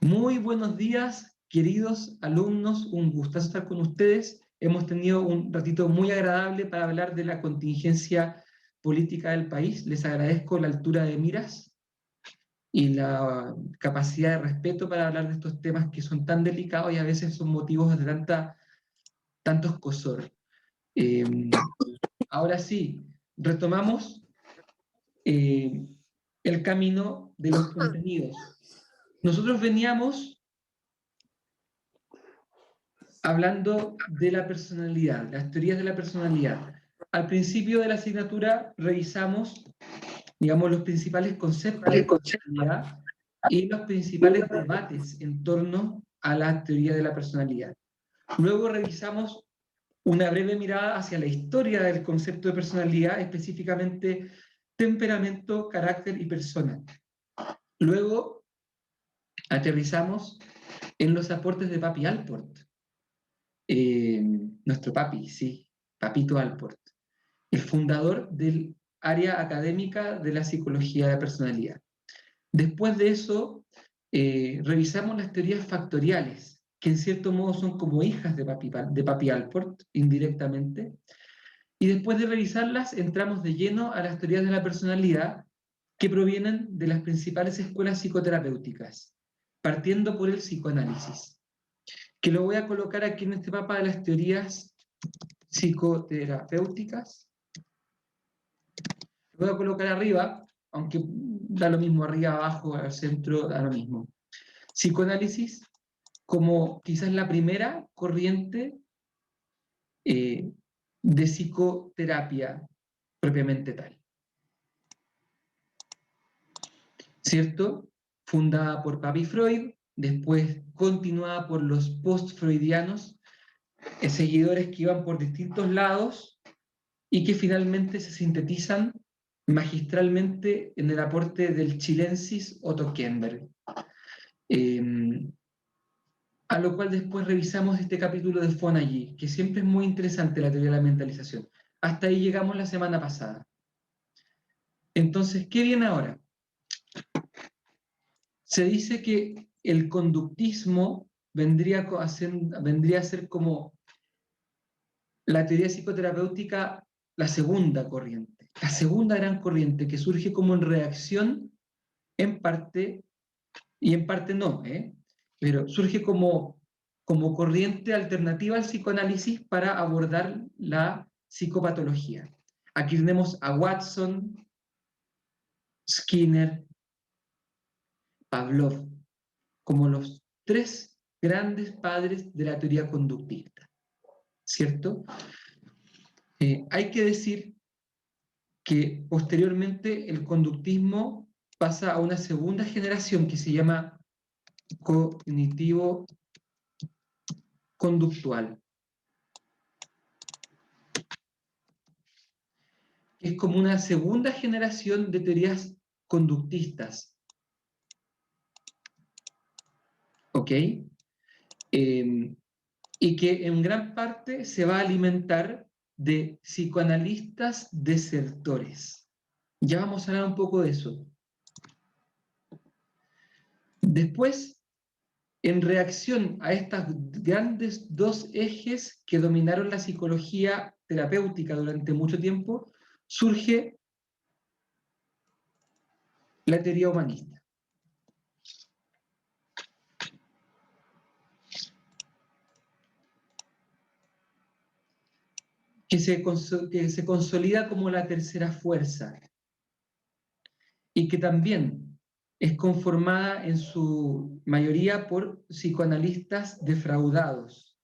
Muy buenos días, queridos alumnos, un gustazo estar con ustedes. Hemos tenido un ratito muy agradable para hablar de la contingencia política del país. Les agradezco la altura de miras y la capacidad de respeto para hablar de estos temas que son tan delicados y a veces son motivos de tanto escozor. Eh, Ahora sí, retomamos eh, el camino de los contenidos. Nosotros veníamos hablando de la personalidad, las teorías de la personalidad. Al principio de la asignatura revisamos, digamos, los principales conceptos de personalidad y los principales debates en torno a la teoría de la personalidad. Luego revisamos una breve mirada hacia la historia del concepto de personalidad, específicamente temperamento, carácter y persona. Luego aterrizamos en los aportes de Papi Alport, nuestro papi, sí, Papito Alport, el fundador del área académica de la psicología de personalidad. Después de eso, revisamos las teorías factoriales, que en cierto modo son como hijas de Papi Alport, indirectamente. Y después de revisarlas, entramos de lleno a las teorías de la personalidad que provienen de las principales escuelas psicoterapéuticas, partiendo por el psicoanálisis, que lo voy a colocar aquí en este mapa de las teorías psicoterapéuticas. Lo voy a colocar arriba, aunque da lo mismo arriba, abajo, al centro, da lo mismo. Psicoanálisis como quizás la primera corriente de psicoterapia propiamente tal. ¿Cierto? Fundada por Papi Freud, después continuada por los post-freudianos, seguidores que iban por distintos lados y que finalmente se sintetizan magistralmente en el aporte del chilensis Otto Kemberg. A lo cual después revisamos este capítulo de Fonagy, que siempre es muy interesante la teoría de la mentalización. Hasta ahí llegamos la semana pasada. Entonces, ¿qué viene ahora? Se dice que el conductismo vendría a ser como la teoría psicoterapéutica, la segunda corriente, la segunda gran corriente que surge como en reacción, en parte, y en parte no, pero surge como corriente alternativa al psicoanálisis para abordar la psicopatología. Aquí tenemos a Watson, Skinner, Pavlov, como los tres grandes padres de la teoría conductista, ¿cierto? Hay que decir que posteriormente el conductismo pasa a una segunda generación que se llama cognitivo-conductual, que es como una segunda generación de teorías conductistas, ¿ok? Y que en gran parte se va a alimentar de psicoanalistas desertores. Ya vamos a hablar un poco de eso. Después, en reacción a estas grandes dos ejes que dominaron la psicología terapéutica durante mucho tiempo, surge la teoría humanista. Que se consolida como la tercera fuerza y que también es conformada en su mayoría por psicoanalistas defraudados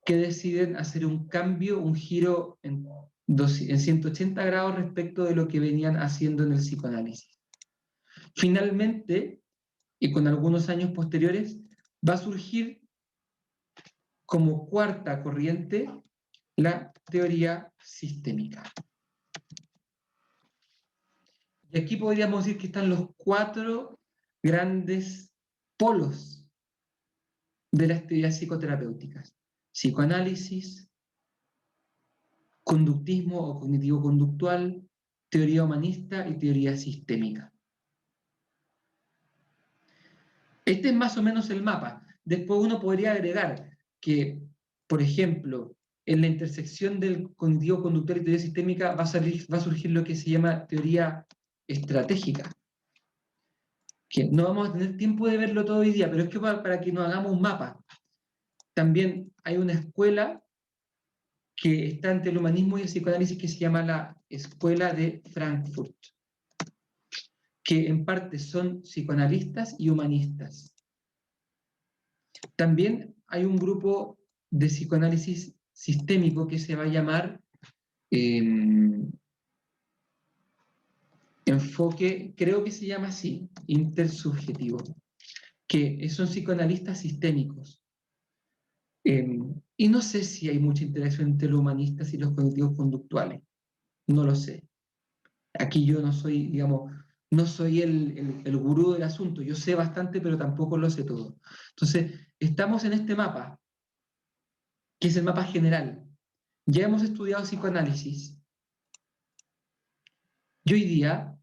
que deciden hacer un cambio, un giro en 180 grados respecto de lo que venían haciendo en el psicoanálisis. Finalmente, y con algunos años posteriores, va a surgir como cuarta corriente la teoría sistémica. Y aquí podríamos decir que están los cuatro grandes polos de las teorías psicoterapéuticas: psicoanálisis, conductismo o cognitivo-conductual, teoría humanista y teoría sistémica. Este es más o menos el mapa. Después uno podría agregar que, por ejemplo, en la intersección del cognitivo conductual y teoría sistémica va a surgir lo que se llama teoría estratégica, que no vamos a tener tiempo de verlo todo hoy día, pero es que para que nos hagamos un mapa. También hay una escuela que está entre el humanismo y el psicoanálisis que se llama la Escuela de Frankfurt, que en parte son psicoanalistas y humanistas. También hay un grupo de psicoanálisis sistémico que se va a llamar enfoque, creo que se llama así, intersubjetivo, que son psicoanalistas sistémicos. Y no sé si hay mucha interacción entre los humanistas y los cognitivos conductuales, no lo sé. Aquí yo no soy, digamos, no soy el gurú del asunto, yo sé bastante, pero tampoco lo sé todo. Entonces, estamos en este mapa, que es el mapa general. Ya hemos estudiado psicoanálisis. Y hoy día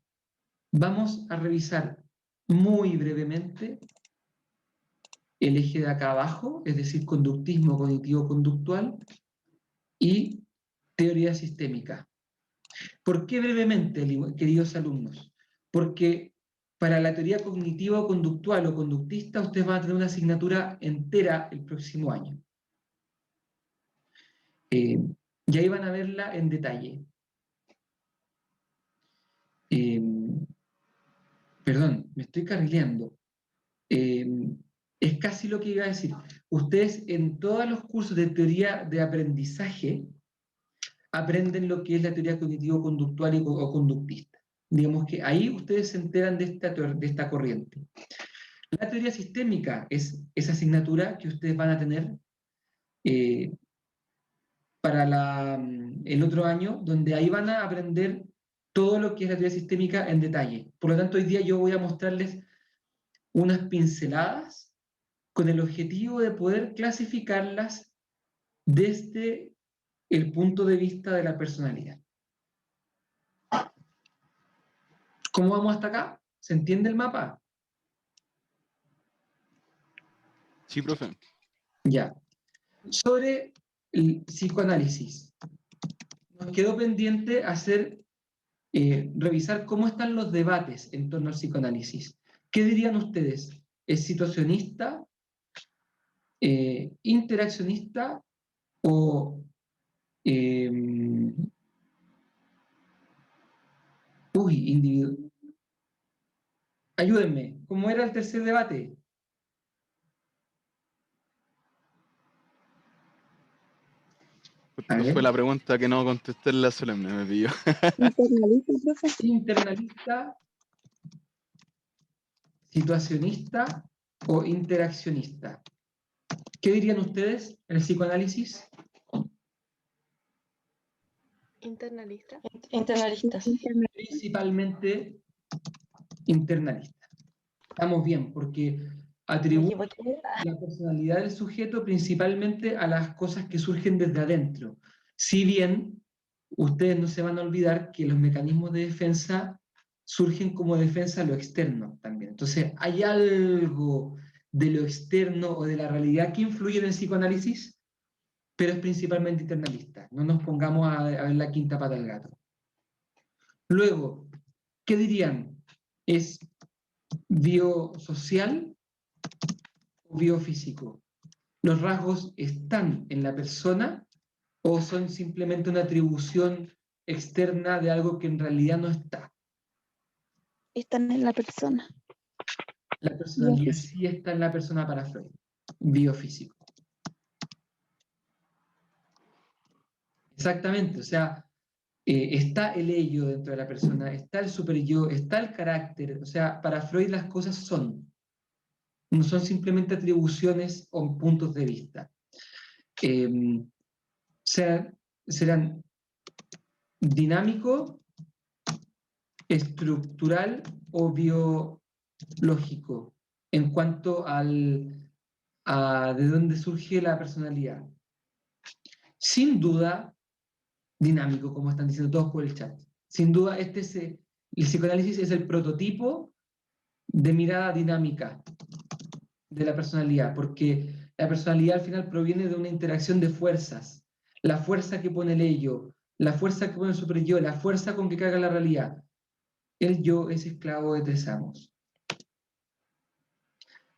vamos a revisar muy brevemente el eje de acá abajo, es decir, conductismo cognitivo-conductual y teoría sistémica. ¿Por qué brevemente, queridos alumnos? Porque para la teoría cognitivo-conductual o conductista ustedes van a tener una asignatura entera el próximo año. Y ahí van a verla en detalle. Perdón, me estoy carrileando. Es casi lo que iba a decir. Ustedes en todos los cursos de teoría de aprendizaje aprenden lo que es la teoría cognitivo-conductual o conductista. Digamos que ahí ustedes se enteran de esta corriente. La teoría sistémica es esa asignatura que ustedes van a tener para el otro año, donde ahí van a aprender todo lo que es la teoría sistémica en detalle. Por lo tanto, hoy día yo voy a mostrarles unas pinceladas con el objetivo de poder clasificarlas desde el punto de vista de la personalidad. ¿Cómo vamos hasta acá? ¿Se entiende el mapa? Sí, profe. Ya. Sobre el psicoanálisis, nos quedó pendiente revisar cómo están los debates en torno al psicoanálisis. ¿Qué dirían ustedes? ¿Es situacionista, interaccionista o individual? Ayúdenme, ¿cómo era el tercer debate? Justo fue la pregunta que no contesté en la solemne, me pilló. Internalista, profe. ¿Internalista, situacionista o interaccionista? ¿Qué dirían ustedes en el psicoanálisis? Internalista. Internalistas. Principalmente internalista. Estamos bien, porque atribuye la personalidad del sujeto principalmente a las cosas que surgen desde adentro. Si bien ustedes no se van a olvidar que los mecanismos de defensa surgen como defensa a lo externo también. Entonces, ¿hay algo de lo externo o de la realidad que influye en el psicoanálisis? Pero es principalmente internalista. No nos pongamos a ver la quinta pata del gato. Luego, ¿qué dirían? ¿Es biosocial o biofísico? ¿Los rasgos están en la persona o son simplemente una atribución externa de algo que en realidad no está? Están en la persona. La personalidad sí está en la persona para Freud. Biofísico. Exactamente, o sea, está el ello dentro de la persona, está el superyo, está el carácter, o sea, para Freud las cosas son, no son simplemente atribuciones o puntos de vista. Serán dinámico, estructural o biológico en cuanto a de dónde surge la personalidad. Sin duda, dinámico, como están diciendo todos por el chat. Sin duda, el psicoanálisis es el prototipo de mirada dinámica de la personalidad, porque la personalidad al final proviene de una interacción de fuerzas. La fuerza que pone el ello, la fuerza que pone el superyo, la fuerza con que carga la realidad. El yo es esclavo de tres amos.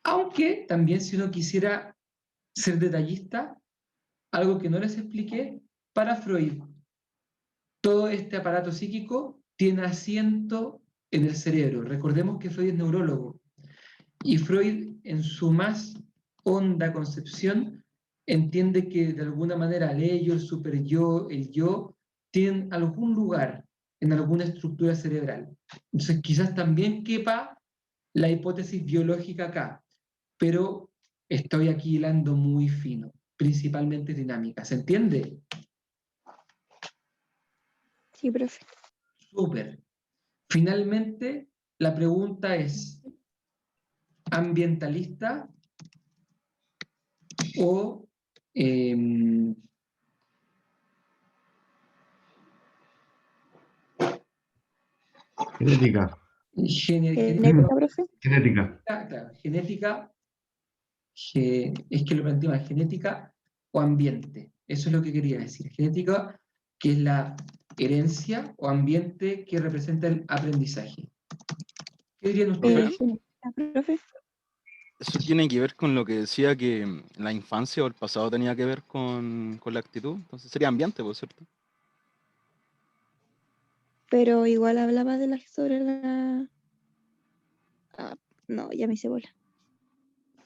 Aunque también si uno quisiera ser detallista, algo que no les expliqué, para Freud, todo este aparato psíquico tiene asiento en el cerebro. Recordemos que Freud es neurólogo. Y Freud, en su más honda concepción, entiende que de alguna manera el ello, el superyo, el yo, tienen algún lugar en alguna estructura cerebral. Entonces, quizás también quepa la hipótesis biológica acá, pero estoy aquí hilando muy fino, principalmente dinámica. ¿Se entiende? Sí, profe. Súper. Finalmente, la pregunta es, ¿ambientalista o Genética. Genética, profe. Genética. claro, genética, es que lo planteé mal, genética o ambiente? Eso es lo que quería decir. Genética, que es la herencia, o ambiente, que representa el aprendizaje. ¿Qué dirían ustedes? Genética, profe. Eso tiene que ver con lo que decía que la infancia o el pasado tenía que ver con la actitud. Entonces sería ambiente, por cierto. Pero igual hablaba de sobre la... Ah, no, ya me hice bola.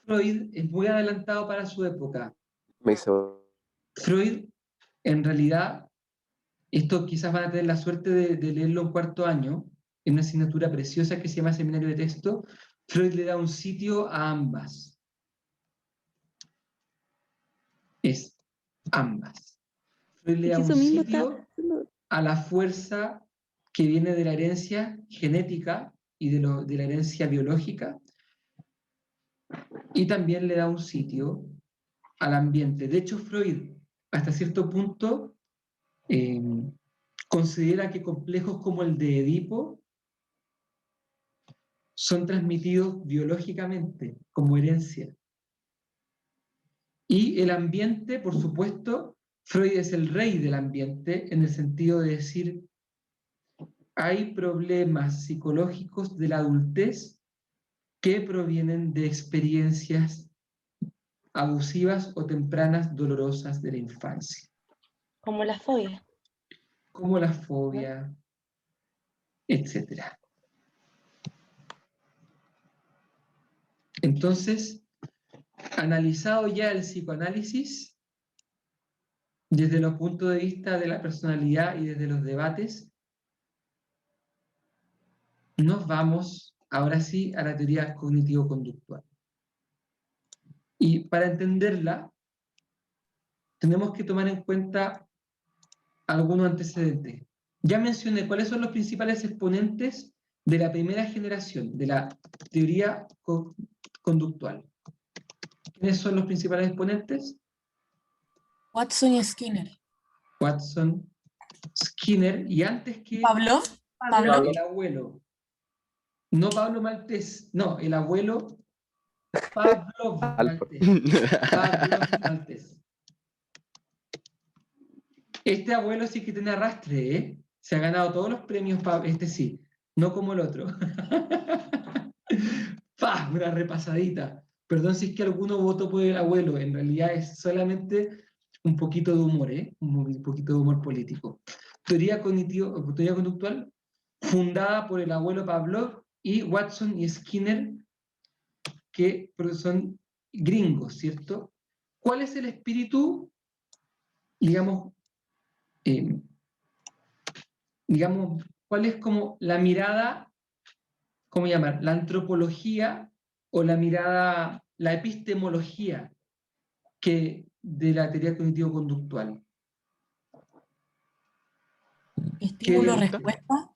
Freud es muy adelantado para su época. Me hizo. Freud, en realidad, esto quizás van a tener la suerte de leerlo en cuarto año, en una asignatura preciosa que se llama Seminario de Texto. Freud le da un sitio a ambas. Es ambas. Freud le Es da que un eso mismo está... sitio a la fuerza que viene de la herencia genética y de la herencia biológica, y también le da un sitio al ambiente. De hecho, Freud, hasta cierto punto, considera que complejos como el de Edipo son transmitidos biológicamente como herencia. Y el ambiente, por supuesto, Freud es el rey del ambiente en el sentido de decir, hay problemas psicológicos de la adultez que provienen de experiencias abusivas o tempranas dolorosas de la infancia, Como la fobia. como la fobia, etc. Entonces, analizado ya el psicoanálisis desde los puntos de vista de la personalidad y desde los debates, nos vamos ahora sí a la teoría cognitivo-conductual. Y para entenderla, tenemos que tomar en cuenta algunos antecedentes. Ya mencioné cuáles son los principales exponentes de la primera generación de la teoría conductual. ¿Quiénes son los principales exponentes? Watson y Skinner. Watson, Skinner, y antes que Pavlov. Pavlov. el abuelo. No Pablo Maltés, no, el abuelo Pavlov Maltés. Pavlov Maltés. Este abuelo sí que tiene arrastre, ¿eh? Se ha ganado todos los premios, este sí, no como el otro. ¡Pah! Una repasadita. Perdón si es que alguno votó por el abuelo, en realidad es solamente un poquito de humor, ¿eh? Un poquito de humor político. Teoría conductual, fundada por el abuelo Pavlov y Watson y Skinner, que son gringos, ¿cierto? ¿Cuál es el espíritu, digamos, cuál es como la mirada, ¿cómo llamar? La antropología o la mirada, la epistemología que de la teoría cognitivo-conductual? Estímulo-respuesta.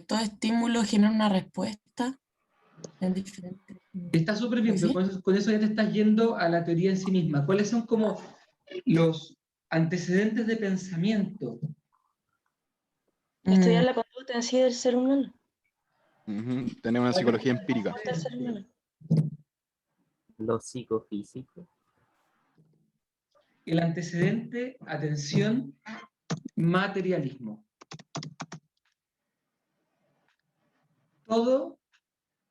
Todo estímulo genera una respuesta en diferentes. Está súper bien, pero ¿Sí? con eso ya te estás yendo a la teoría en sí misma. ¿Cuáles son como los antecedentes de pensamiento? Estudiar la conducta en sí del ser humano. Tener una psicología empírica. Del ser humano. Lo psicofísico. El antecedente, atención, materialismo. Todo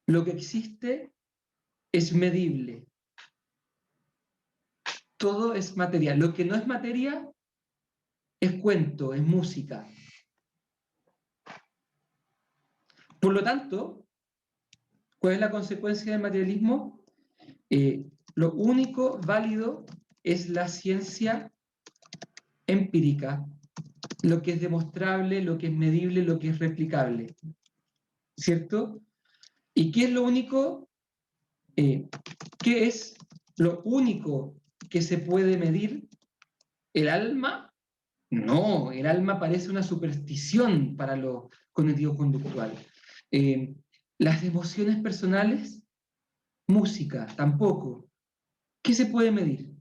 lo que existe es medible. Todo es materia. Lo que no es materia es cuento, es música. Por lo tanto, ¿cuál es la consecuencia del materialismo? Lo único válido es la ciencia empírica, lo que es demostrable, lo que es medible, lo que es replicable. ¿Cierto? ¿Y qué es lo único? ¿Qué es lo único que se puede medir? ¿El alma? No, el alma parece una superstición para lo cognitivo-conductual. Las emociones personales, música, tampoco. ¿Qué se puede medir?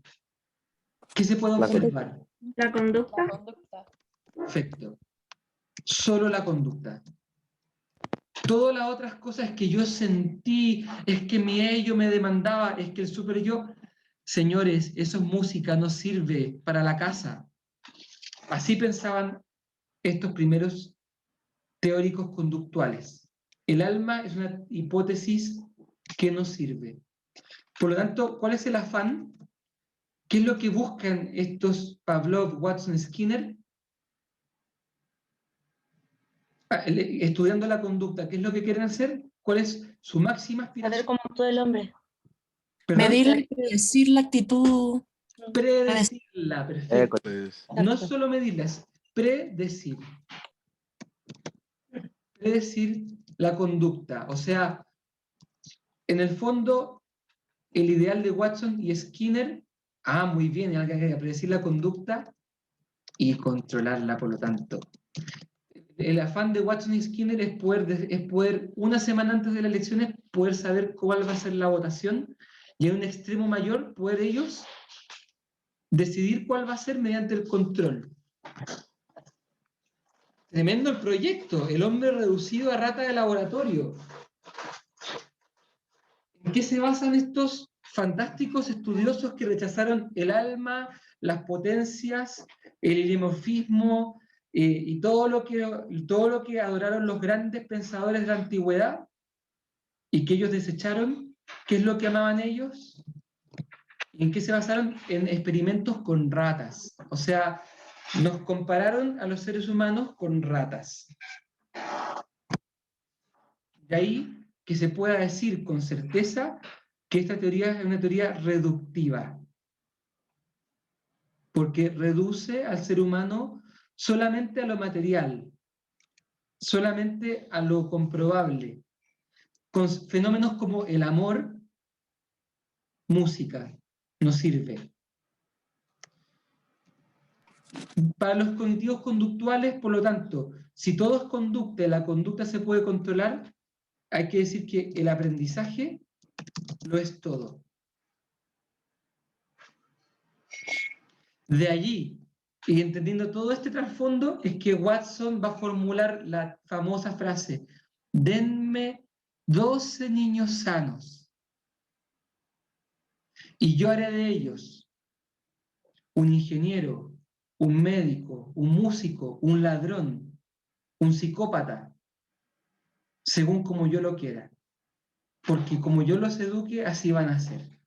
¿Qué se puede La observar? La conducta. La conducta. Perfecto. Solo la conducta. Todas las otras cosas que yo sentí, es que mi ello me demandaba, es que el super yo, señores, eso es música, no sirve para la casa. Así pensaban estos primeros teóricos conductuales. El alma es una hipótesis que no sirve. Por lo tanto, ¿cuál es el afán? ¿Qué es lo que buscan estos Pavlov, Watson, Skinner? Estudiando la conducta, ¿qué es lo que quieren hacer? ¿Cuál es su máxima Saber aspiración? cómo actúa el hombre. Perdón, Medir y predecir la actitud. predecirla, perfecto. Pues, No solo medirla, es predecir. Predecir la conducta. O sea, en el fondo, el ideal de Watson y Skinner, muy bien, hay que predecir la conducta y controlarla, por lo tanto. El afán de Watson y Skinner es poder, una semana antes de las elecciones, poder saber cuál va a ser la votación y en un extremo mayor, poder ellos decidir cuál va a ser mediante el control. Tremendo el proyecto, el hombre reducido a rata de laboratorio. ¿En qué se basan estos fantásticos estudiosos que rechazaron el alma, las potencias, el irimorfismo y todo lo que adoraron los grandes pensadores de la antigüedad y que ellos desecharon? ¿Qué es lo que amaban ellos? ¿Y en qué se basaron? En experimentos con ratas. O sea, nos compararon a los seres humanos con ratas. De ahí que se pueda decir con certeza que esta teoría es una teoría reductiva, porque reduce al ser humano solamente a lo material, solamente a lo comprobable, con fenómenos como el amor, música, no sirve. Para los cognitivos conductuales, por lo tanto, si todo es conducta y la conducta se puede controlar, hay que decir que el aprendizaje lo es todo. De allí, y entendiendo todo este trasfondo, es que Watson va a formular la famosa frase: denme 12 niños sanos, y yo haré de ellos un ingeniero, un médico, un músico, un ladrón, un psicópata, según como yo lo quiera. Porque como yo los eduque, así van a ser.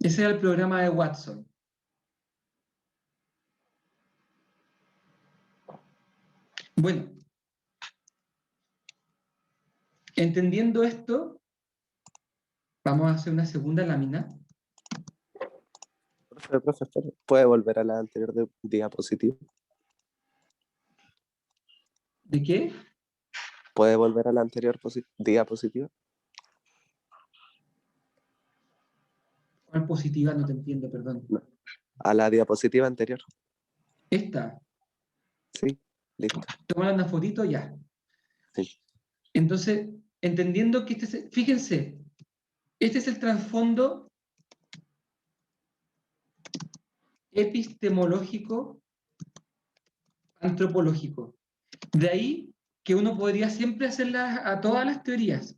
Ese era el programa de Watson. Bueno, entendiendo esto, vamos a hacer una segunda lámina. Profe, ¿puede volver a la anterior diapositiva? ¿De qué? ¿Puede volver a la anterior diapositiva? ¿Cuál positiva? No te entiendo, perdón. No. A la diapositiva anterior. Esta. Sí, listo. Tomar una fotito, ya. Sí. Entonces, entendiendo que fíjense, este es el trasfondo epistemológico, antropológico. De ahí que uno podría siempre hacerlas a todas las teorías.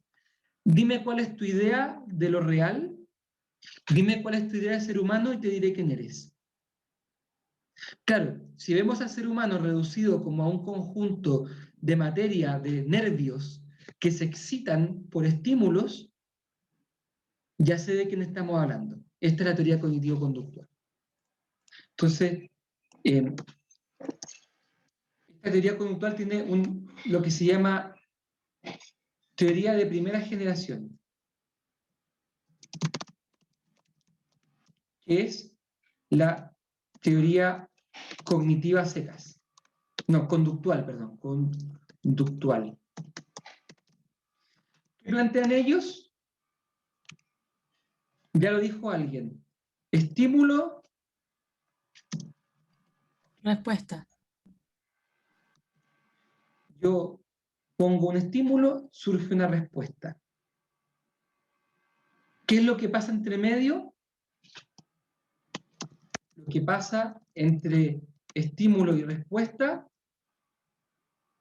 Dime cuál es tu idea de lo real Dime cuál es tu idea de ser humano y te diré quién eres. Claro, si vemos al ser humano reducido como a un conjunto de materia, de nervios, que se excitan por estímulos, ya sé de quién estamos hablando. Esta es la teoría cognitivo-conductual. Entonces, esta teoría conductual tiene lo que se llama teoría de primera generación, que es la teoría cognitiva a secas. No, conductual, perdón, conductual. ¿Qué plantean ellos? Ya lo dijo alguien. Estímulo, Respuesta. yo pongo un estímulo, surge una respuesta. ¿Qué es lo que pasa entre medio? Lo que pasa entre estímulo y respuesta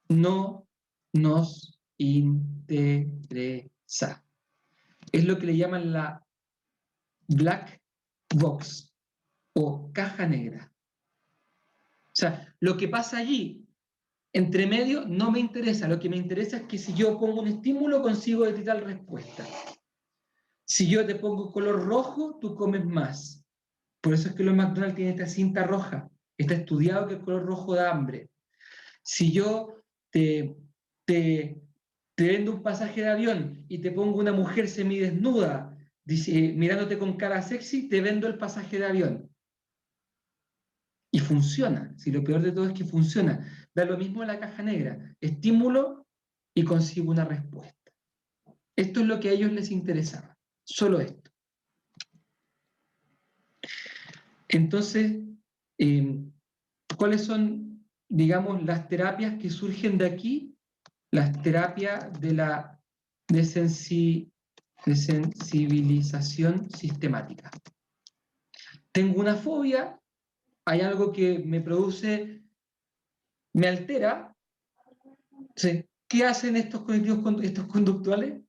no nos interesa. Es lo que le llaman la black box o caja negra. O sea, lo que pasa allí, entre medio, no me interesa. Lo que me interesa es que si yo pongo un estímulo, consigo de ti tal respuesta. Si yo te pongo color rojo, tú comes más. Por eso es que los McDonald's tienen esta cinta roja. Está estudiado que el color rojo da hambre. Si yo te vendo un pasaje de avión y te pongo una mujer semidesnuda mirándote con cara sexy, te vendo el pasaje de avión. Y funciona. Si lo peor de todo es que funciona. Da lo mismo en la caja negra. Estímulo y consigo una respuesta. Esto es lo que a ellos les interesaba. Solo esto. Entonces, ¿cuáles son, digamos, las terapias que surgen de aquí? Las terapias de sensibilización sistemática. Tengo una fobia, hay algo que me produce, me altera. ¿Sí? ¿Qué hacen estos conductuales?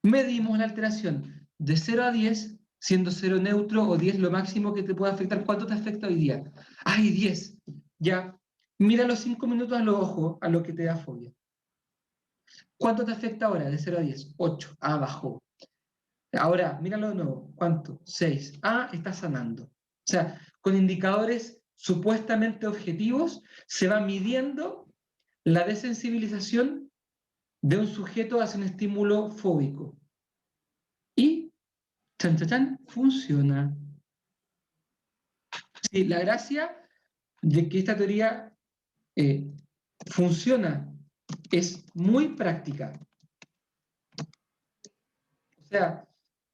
Medimos la alteración de 0 a 10, siendo 0 neutro o 10 lo máximo que te puede afectar. ¿Cuánto te afecta hoy día? ¡Ay, 10! Ya, mira los 5 minutos a los ojos a lo que te da fobia. ¿Cuánto te afecta ahora de 0 a 10? 8. Ah, bajó. Ahora, míralo de nuevo. ¿Cuánto? 6. Ah, está sanando. O sea, con indicadores supuestamente objetivos se va midiendo la desensibilización de un sujeto hacia un estímulo fóbico. Y, chan, chan, chan, funciona. Sí, la gracia de que esta teoría funciona es muy práctica. O sea,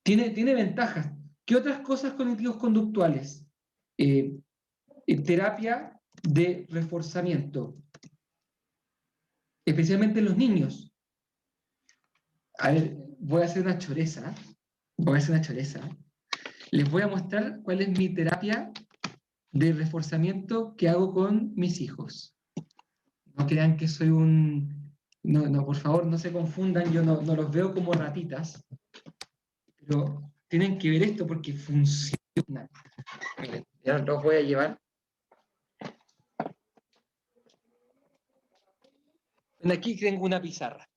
tiene ventajas. ¿Qué otras cosas cognitivos conductuales? Terapia de reforzamiento, especialmente en los niños. A ver, voy a hacer una choreza. Les voy a mostrar cuál es mi terapia de reforzamiento que hago con mis hijos. No crean que soy un... No, por favor, no se confundan, yo no los veo como ratitas, pero tienen que ver esto porque funciona. Miren, ya los voy a llevar. Aquí tengo una pizarra.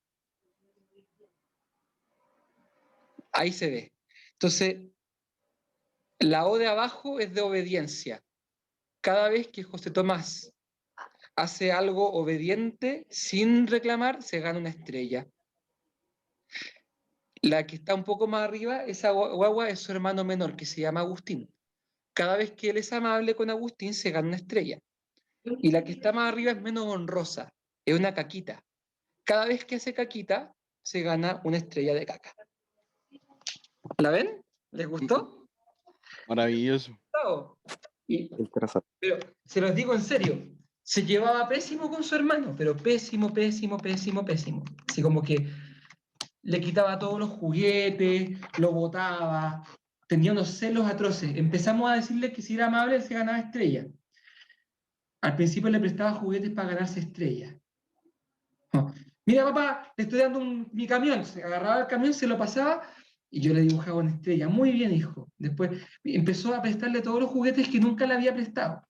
Ahí se ve. Entonces, la O de abajo es de obediencia. Cada vez que José Tomás hace algo obediente sin reclamar, se gana una estrella. La que está un poco más arriba, esa guagua es su hermano menor, que se llama Agustín. Cada vez que él es amable con Agustín, se gana una estrella. Y la que está más arriba es menos honrosa, es una caquita. Cada vez que hace caquita, se gana una estrella de caca. ¿La ven? ¿Les gustó? Maravilloso. Interesante. Pero se los digo en serio, se llevaba pésimo con su hermano, pero pésimo. Así como que le quitaba todos los juguetes, lo botaba, tenía unos celos atroces. Empezamos a decirle que si era amable se ganaba estrella. Al principio le prestaba juguetes para ganarse estrellas. No. Mira, papá, te estoy dando mi camión. Se agarraba el camión, se lo pasaba Y yo le dibujaba una estrella. Muy bien, hijo. Después empezó a prestarle todos los juguetes que nunca le había prestado.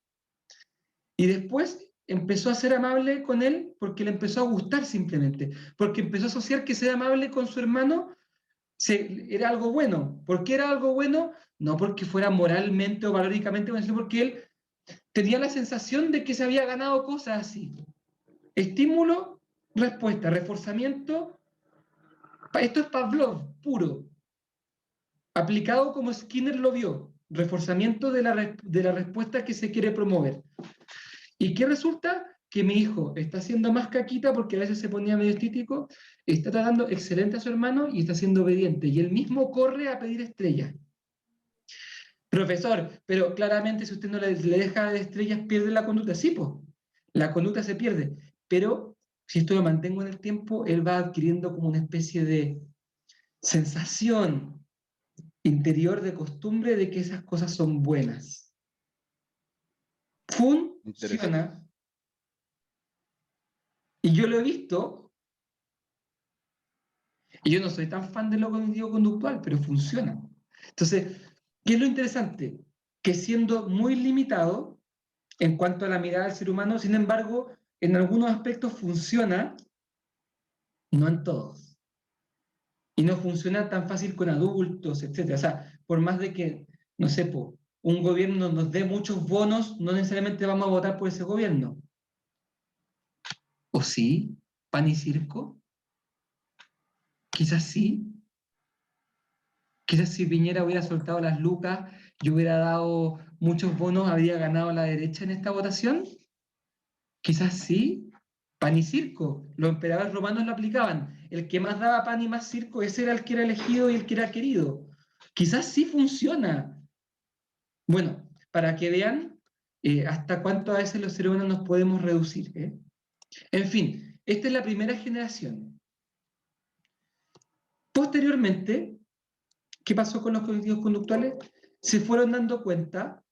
Y después empezó a ser amable con él porque le empezó a gustar simplemente. Porque empezó a asociar que ser amable con su hermano era algo bueno. ¿Por qué era algo bueno? No porque fuera moralmente o valóricamente bueno, sino porque él tenía la sensación de que se había ganado cosas así. Estímulo, respuesta, reforzamiento. Esto es Pavlov puro, aplicado como Skinner lo vio, reforzamiento de la respuesta que se quiere promover. ¿Y qué resulta? Que mi hijo está haciendo más caquita porque a veces se ponía medio estítico, está tratando excelente a su hermano y está siendo obediente. Y él mismo corre a pedir estrellas. Profesor, pero claramente si usted no le deja de estrellas, pierde la conducta. Sí, pues, la conducta se pierde. Pero si esto lo mantengo en el tiempo, él va adquiriendo como una especie de sensación interior de costumbre de que esas cosas son buenas. Interesante. Funciona. Y yo lo he visto, y yo no soy tan fan de lo cognitivo conductual, pero funciona. Entonces, ¿qué es lo interesante? Que siendo muy limitado en cuanto a la mirada del ser humano, sin embargo, en algunos aspectos funciona, no en todos. Y no funciona tan fácil con adultos, etc. O sea, por más de que, no sé, un gobierno nos dé muchos bonos, no necesariamente vamos a votar por ese gobierno. ¿O sí? ¿Pan y circo? Quizás sí. Quizás si Piñera hubiera soltado las lucas y hubiera dado muchos bonos, habría ganado la derecha en esta votación. Quizás sí. Pan y circo. Los emperadores romanos lo aplicaban. El que más daba pan y más circo, ese era el que era elegido y el que era querido. Quizás sí funciona. Bueno, para que vean hasta cuánto a veces los seres humanos nos podemos reducir. En fin, esta es la primera generación. Posteriormente, ¿qué pasó con los cognitivos conductuales? Se fueron dando cuenta,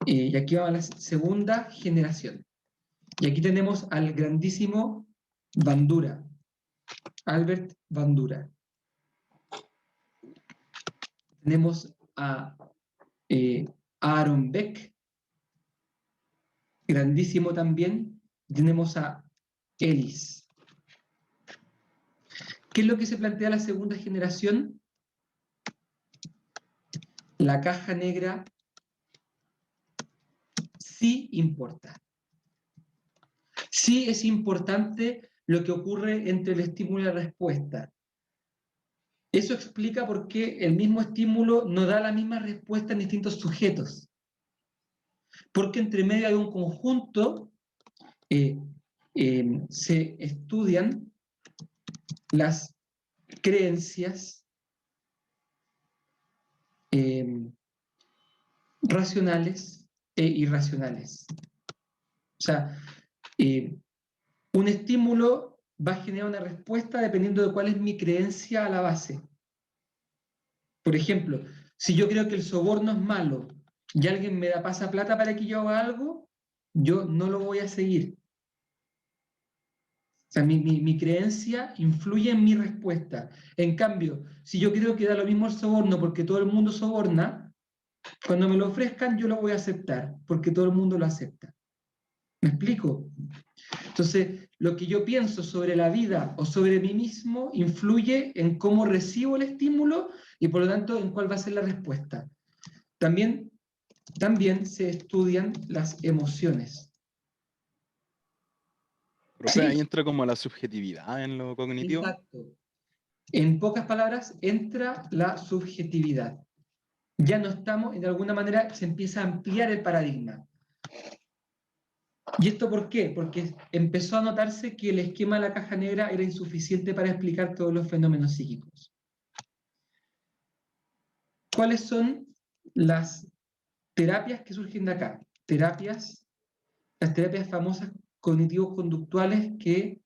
y aquí va la segunda generación. Y aquí tenemos al grandísimo Bandura, Albert Bandura. Tenemos a Aaron Beck, grandísimo también. Tenemos a Ellis. ¿Qué es lo que se plantea la segunda generación? La caja negra sí importa. Sí es importante lo que ocurre entre el estímulo y la respuesta. Eso explica por qué el mismo estímulo no da la misma respuesta en distintos sujetos. Porque entre medio de un conjunto se estudian las creencias racionales e irracionales. O sea, un estímulo va a generar una respuesta dependiendo de cuál es mi creencia a la base. Por ejemplo, si yo creo que el soborno es malo y alguien me pasa plata para que yo haga algo, yo no lo voy a seguir. O sea, mi creencia influye en mi respuesta. En cambio, si yo creo que da lo mismo el soborno porque todo el mundo soborna, cuando me lo ofrezcan yo lo voy a aceptar porque todo el mundo lo acepta. ¿Me explico? Entonces, lo que yo pienso sobre la vida o sobre mí mismo influye en cómo recibo el estímulo y por lo tanto en cuál va a ser la respuesta. También se estudian las emociones. Profe, ahí ¿Sí? entra como la subjetividad en lo cognitivo. Exacto. En pocas palabras, entra la subjetividad. Ya no estamos, de alguna manera se empieza a ampliar el paradigma. ¿Y esto por qué? Porque empezó a notarse que el esquema de la caja negra era insuficiente para explicar todos los fenómenos psíquicos. ¿Cuáles son las terapias que surgen de acá? Las terapias famosas cognitivos conductuales que,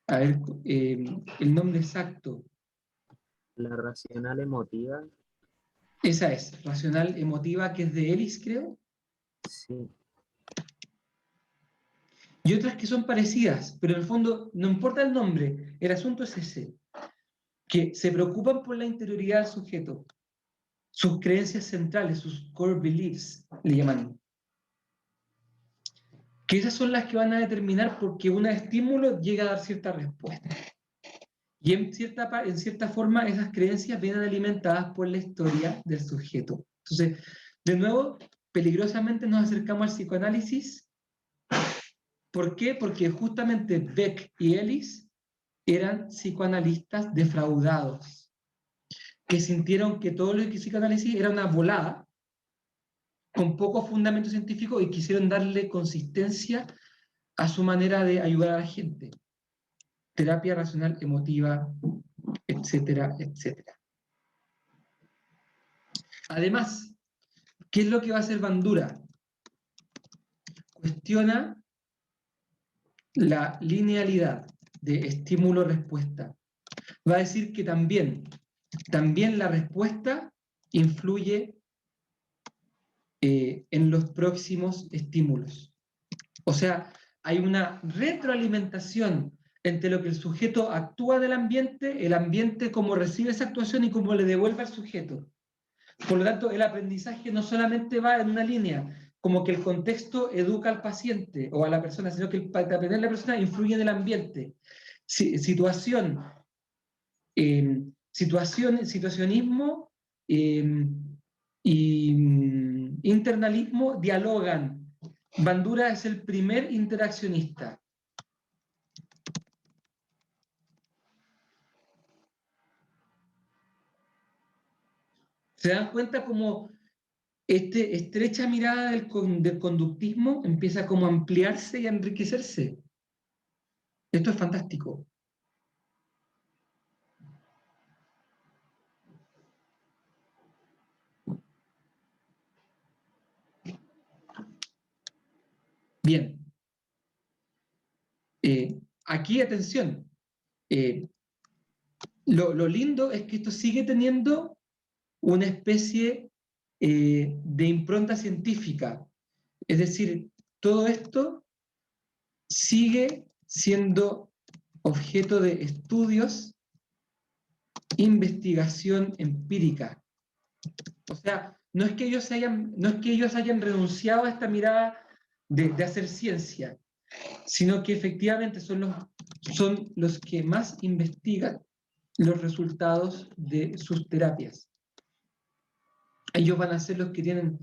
a ver, el nombre exacto. La racional emotiva, Esa es, racional emotiva, que es de Ellis, creo. sí. Y otras que son parecidas, pero en el fondo no importa el nombre, el asunto es ese. que se preocupan por la interioridad del sujeto, sus creencias centrales, sus core beliefs, le llaman. Que esas son las que van a determinar por qué un estímulo llega a dar cierta respuesta. Y en cierta forma esas creencias vienen alimentadas por la historia del sujeto. Entonces, de nuevo, peligrosamente nos acercamos al psicoanálisis. ¿Por qué? Porque justamente Beck y Ellis eran psicoanalistas defraudados, que sintieron que todo lo que psicoanálisis era una volada, con poco fundamento científico, y quisieron darle consistencia a su manera de ayudar a la gente. Terapia racional emotiva, etcétera, etcétera. Además, ¿qué es lo que va a hacer Bandura? Cuestiona la linealidad de estímulo-respuesta. Va a decir que también la respuesta influye en los próximos estímulos. O sea, hay una retroalimentación entre lo que el sujeto actúa en el ambiente cómo recibe esa actuación y cómo le devuelve al sujeto. Por lo tanto, el aprendizaje no solamente va en una línea, como que el contexto educa al paciente o a la persona, sino que el aprender de la persona influye en el ambiente. Situacionismo y internalismo dialogan. Bandura es el primer interaccionista. ¿Se dan cuenta cómo esta estrecha mirada del conductismo empieza como a ampliarse y a enriquecerse? Esto es fantástico. Bien. Aquí, atención. Lo lindo es que esto sigue teniendo una especie de impronta científica. Es decir, todo esto sigue siendo objeto de estudios, investigación empírica. O sea, no es que ellos hayan renunciado a esta mirada de hacer ciencia, sino que efectivamente son los que más investigan los resultados de sus terapias. Ellos van a ser los que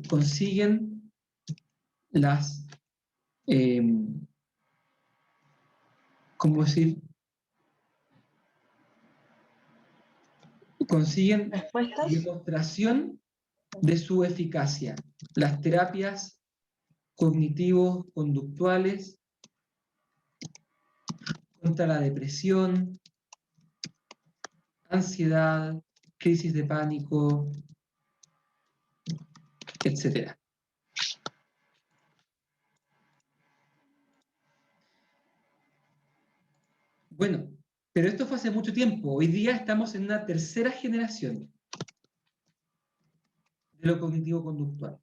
consiguen ¿cómo decir? Consiguen ¿Respuestas? demostración de su eficacia. Las terapias cognitivos conductuales contra la depresión, ansiedad, crisis de pánico, etc. Bueno, pero esto fue hace mucho tiempo. Hoy día estamos en una tercera generación de lo cognitivo-conductual.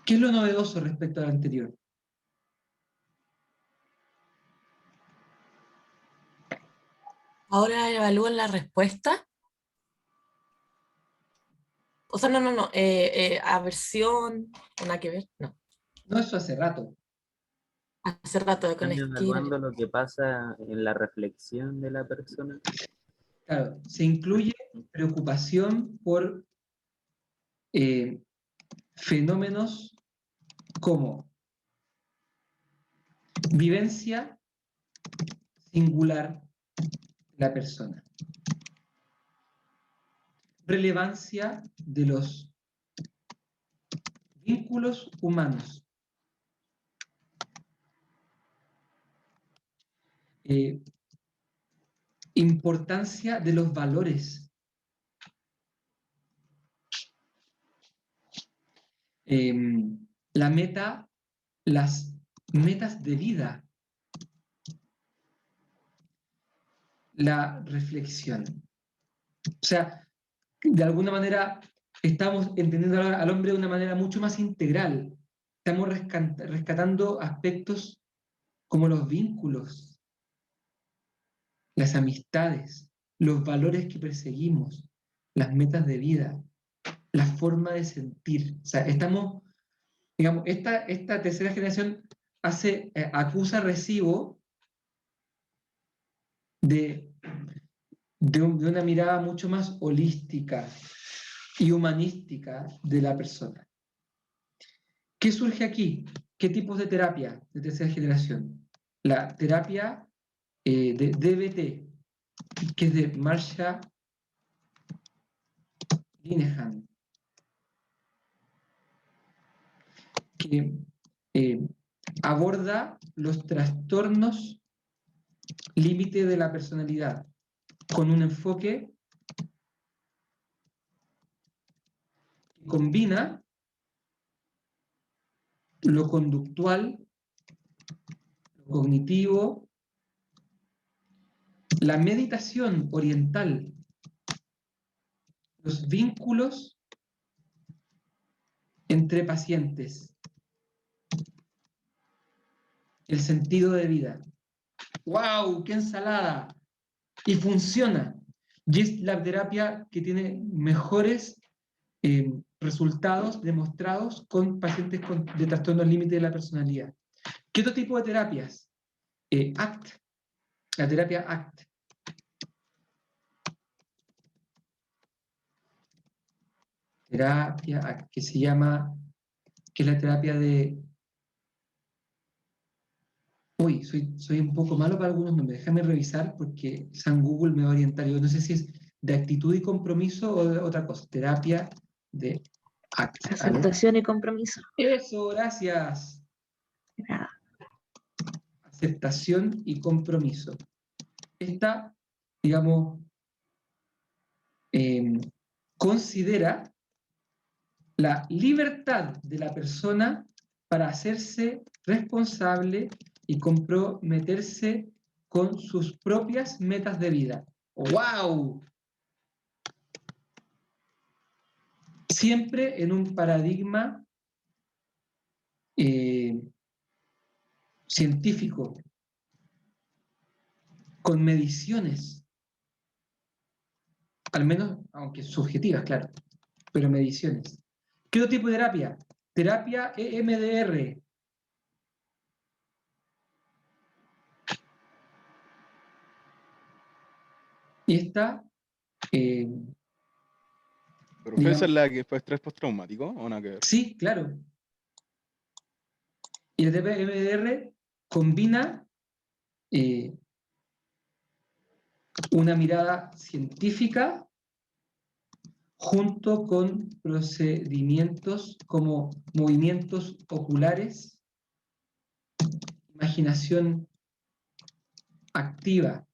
¿Qué es lo novedoso respecto al anterior? Ahora evalúan la respuesta. O sea, no. Aversión, nada que ver, no. No, eso hace rato. Hace rato con Están Skinner. evaluando lo que pasa en la reflexión de la persona. Claro, se incluye preocupación por fenómenos como vivencia singular de la persona, relevancia de los vínculos humanos, importancia de los valores, las metas de vida, la reflexión. O sea, de alguna manera estamos entendiendo al hombre de una manera mucho más integral. Estamos rescatando aspectos como los vínculos, las amistades, los valores que perseguimos, las metas de vida, la forma de sentir. O sea, estamos, digamos, esta tercera generación acusa recibo de una mirada mucho más holística y humanística de la persona. ¿Qué surge aquí? ¿Qué tipos de terapia de tercera generación? La terapia de DBT, que es de Marsha Linehan, que aborda los trastornos límite de la personalidad con un enfoque que combina lo conductual, lo cognitivo, la meditación oriental, los vínculos entre pacientes, el sentido de vida. ¡Wow! ¡Qué ensalada! Y funciona. Y es la terapia que tiene mejores resultados demostrados con pacientes de trastornos límite de la personalidad. ¿Qué otro tipo de terapias? ACT, la terapia ACT. Terapia ACT, que se llama, que es la terapia de... Uy, soy un poco malo para algunos nombres, déjame revisar porque San Google me va a orientar. Yo no sé si es de actitud y compromiso o de otra cosa. Terapia de ACT. Aceptación y compromiso. Eso, gracias. Nada. Aceptación y compromiso. Esta, digamos, considera la libertad de la persona para hacerse responsable y comprometerse con sus propias metas de vida. ¡Wow! Siempre en un paradigma científico, con mediciones, al menos, aunque subjetivas, claro, pero mediciones. ¿Qué otro tipo de terapia? Terapia EMDR. Y esta, Pero digamos, esa es la que fue estrés postraumático, ¿o nada que ver? sí, claro. Y la terapia EMDR combina una mirada científica junto con procedimientos como movimientos oculares, imaginación activa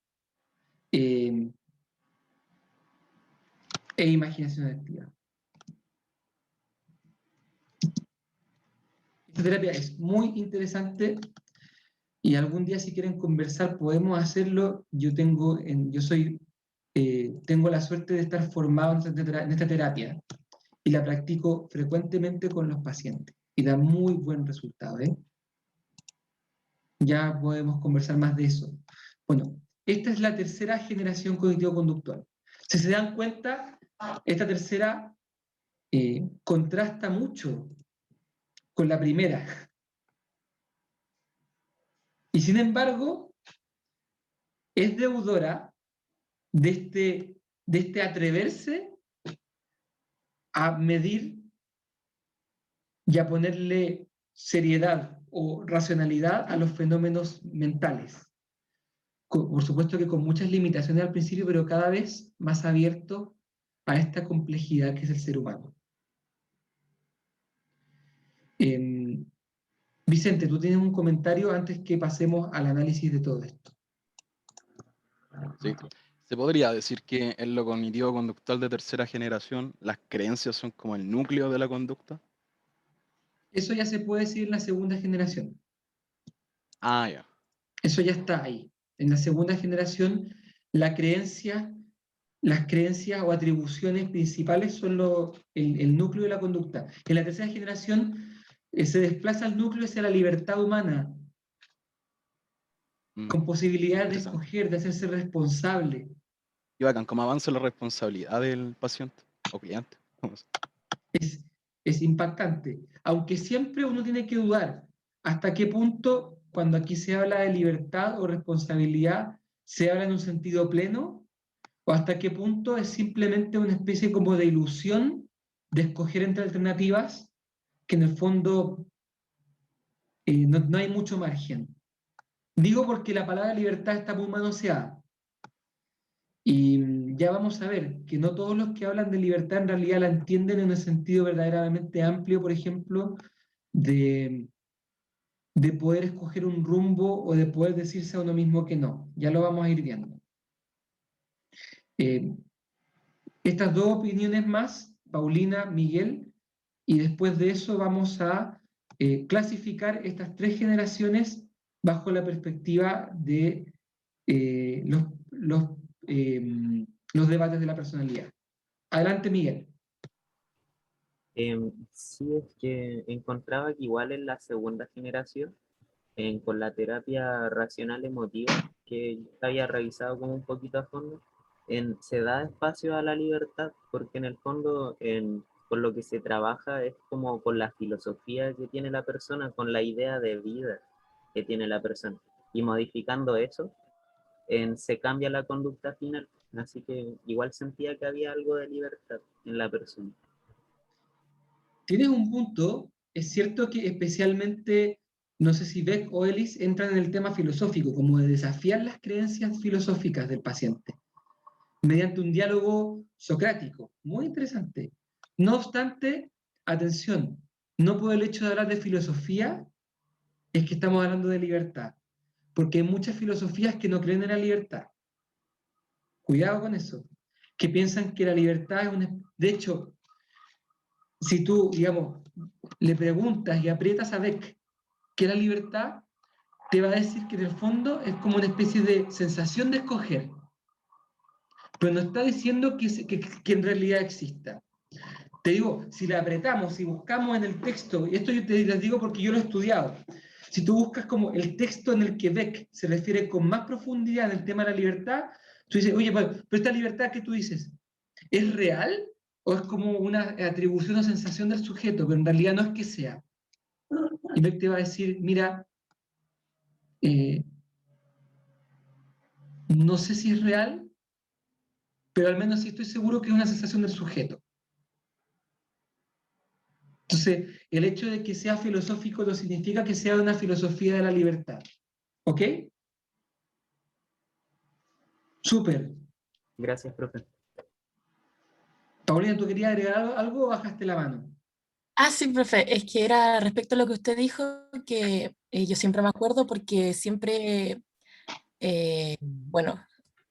e imaginación activa. Esta terapia es muy interesante y algún día si quieren conversar podemos hacerlo. Yo tengo la suerte de estar formado en esta terapia y la practico frecuentemente con los pacientes y da muy buen resultado. Ya podemos conversar más de eso. Bueno, esta es la tercera generación cognitivo-conductual. Si se dan cuenta, esta tercera contrasta mucho con la primera. Y sin embargo, es deudora de este atreverse a medir y a ponerle seriedad o racionalidad a los fenómenos mentales. Por supuesto que con muchas limitaciones al principio, pero cada vez más abierto a esta complejidad que es el ser humano. Vicente, tú tienes un comentario antes que pasemos al análisis de todo esto. Sí. ¿Se podría decir que en lo cognitivo-conductual de tercera generación las creencias son como el núcleo de la conducta? Eso ya se puede decir en la segunda generación. Ah, ya. Eso ya está ahí. En la segunda generación, las creencias o atribuciones principales son el núcleo de la conducta. En la tercera generación se desplaza el núcleo hacia la libertad humana. con posibilidad de Interesante. escoger, de hacerse responsable. Y bacán, cómo avanza la responsabilidad del paciente o cliente. Es impactante, aunque siempre uno tiene que dudar hasta qué punto, cuando aquí se habla de libertad o responsabilidad, se habla en un sentido pleno, o hasta qué punto es simplemente una especie como de ilusión de escoger entre alternativas, que en el fondo no hay mucho margen. Digo porque la palabra libertad está muy manoseada. Y ya vamos a ver que no todos los que hablan de libertad en realidad la entienden en un sentido verdaderamente amplio, por ejemplo, de poder escoger un rumbo o de poder decirse a uno mismo que no. Ya lo vamos a ir viendo. Estas dos opiniones más, Paulina, Miguel, y después de eso vamos a clasificar estas tres generaciones bajo la perspectiva de los debates de la personalidad. Adelante, Miguel. Sí, es que encontraba que igual en la segunda generación, con la terapia racional emotiva, que yo había revisado como un poquito a fondo, se da espacio a la libertad, porque en el fondo con lo que se trabaja es como con la filosofía que tiene la persona, con la idea de vida que tiene la persona. Y modificando eso, se cambia la conducta final. Así que igual sentía que había algo de libertad en la persona. Tienes un punto, es cierto que especialmente, no sé si Beck o Ellis entran en el tema filosófico, como de desafiar las creencias filosóficas del paciente, mediante un diálogo socrático, muy interesante. No obstante, atención, no por el hecho de hablar de filosofía es que estamos hablando de libertad, porque hay muchas filosofías que no creen en la libertad. Cuidado con eso, que piensan que la libertad es una... De hecho, si tú, digamos, le preguntas y aprietas a Beck qué es la libertad, te va a decir que en el fondo es como una especie de sensación de escoger, pero no está diciendo que en realidad exista. Te digo, si la apretamos, si buscamos en el texto, y esto yo les digo porque yo lo he estudiado, si tú buscas como el texto en el que Beck se refiere con más profundidad en el tema de la libertad, tú dices, oye, pero esta libertad que tú dices, ¿es real o es como una atribución o sensación del sujeto? Pero en realidad no es que sea. Y Beck te va a decir, mira, no sé si es real, pero al menos sí estoy seguro que es una sensación del sujeto. Entonces, el hecho de que sea filosófico no significa que sea una filosofía de la libertad. ¿Ok? Súper. Gracias, profe. Paulina, ¿tú querías agregar algo o bajaste la mano? Ah, sí, profe, es que era respecto a lo que usted dijo, que yo siempre me acuerdo porque siempre, bueno,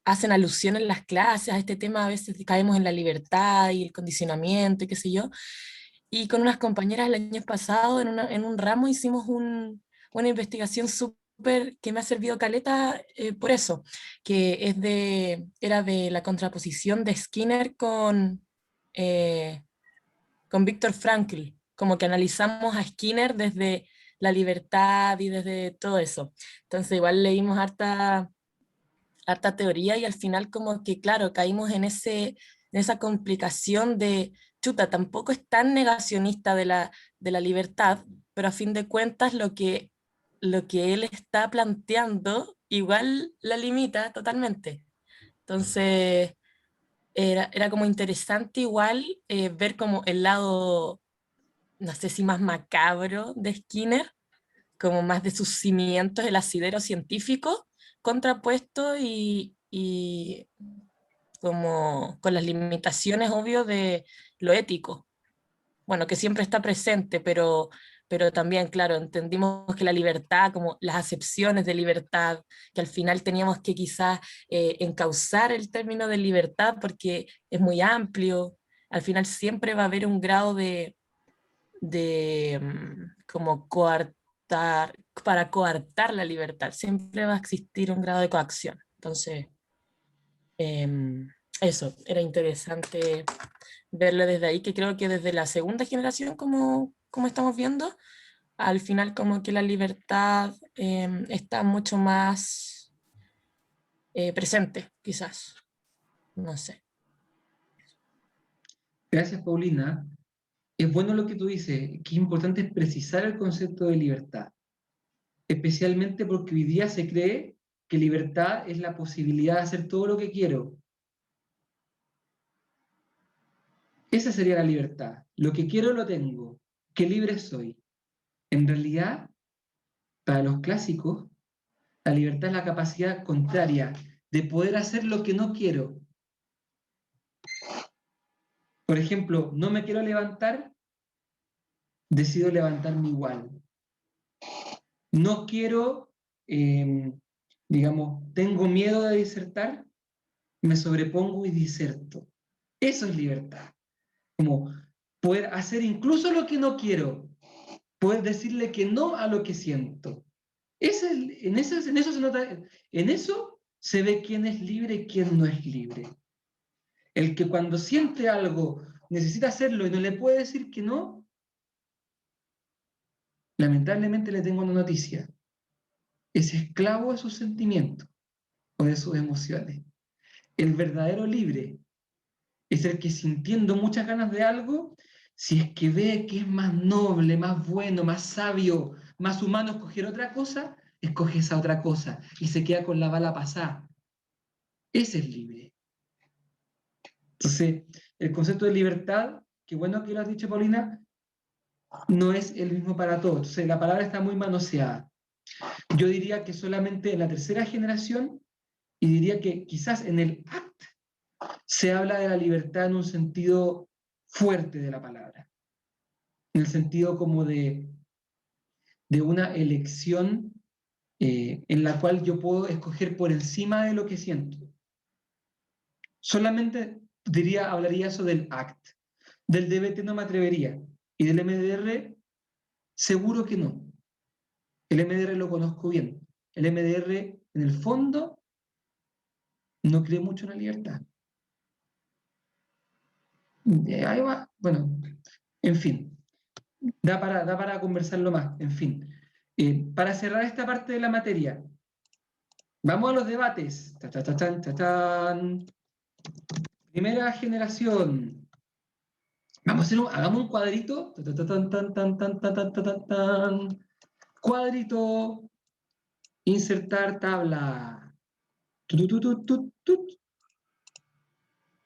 hacen alusión en las clases a este tema, a veces caemos en la libertad y el condicionamiento y qué sé yo. Y con unas compañeras el año pasado en un ramo hicimos una investigación súper que me ha servido caleta por eso, que era de la contraposición de Skinner con Viktor Frankl, como que analizamos a Skinner desde la libertad y desde todo eso. Entonces igual leímos harta teoría y al final como que, claro, caímos en esa complicación de, chuta, tampoco es tan negacionista de la libertad, pero a fin de cuentas lo que él está planteando igual la limita totalmente. Entonces, era como interesante igual ver como el lado, no sé si más macabro de Skinner, como más de sus cimientos, el asidero científico, contrapuesto y como con las limitaciones, obvio, de lo ético. Bueno, que siempre está presente, pero también, claro, entendimos que la libertad, como las acepciones de libertad, que al final teníamos que quizás encauzar el término de libertad porque es muy amplio, al final siempre va a haber un grado de como coartar, para coartar la libertad, siempre va a existir un grado de coacción. Entonces, eso, era interesante verlo desde ahí, que creo que desde la segunda generación, como estamos viendo, al final como que la libertad está mucho más presente, quizás. No sé. Gracias, Paulina. Es bueno lo que tú dices, que es importante precisar el concepto de libertad, especialmente porque hoy día se cree que libertad es la posibilidad de hacer todo lo que quiero. Esa sería la libertad. Lo que quiero lo tengo. Qué libre soy. En realidad, para los clásicos, la libertad es la capacidad contraria de poder hacer lo que no quiero. Por ejemplo, no me quiero levantar, decido levantarme igual. No quiero, digamos, tengo miedo de disertar, me sobrepongo y diserto. Eso es libertad. Como poder hacer incluso lo que no quiero, poder decirle que no a lo que siento. En eso se nota, en eso se ve quién es libre y quién no es libre. El que cuando siente algo necesita hacerlo y no le puede decir que no, lamentablemente le tengo una noticia. Es esclavo de sus sentimientos o de sus emociones. El verdadero libre es el que sintiendo muchas ganas de algo, si es que ve que es más noble, más bueno, más sabio, más humano escoger otra cosa, escoge esa otra cosa y se queda con la bala pasada. Ese es libre. Entonces, el concepto de libertad, qué bueno que lo has dicho, Paulina, no es el mismo para todos. Entonces, la palabra está muy manoseada. Yo diría que solamente en la tercera generación, y diría que quizás en el ACT se habla de la libertad en un sentido fuerte de la palabra, en el sentido como de una elección en la cual yo puedo escoger por encima de lo que siento. Solamente hablaría eso del ACT. Del DBT no me atrevería. Y del MDR, seguro que no. El MDR lo conozco bien. El MDR, en el fondo, no cree mucho en la libertad. Ahí va. Bueno, en fin. Da para conversarlo más. En fin. Para cerrar esta parte de la materia, vamos a los debates. Primera generación. Hagamos un cuadrito. Cuadrito. Insertar tabla.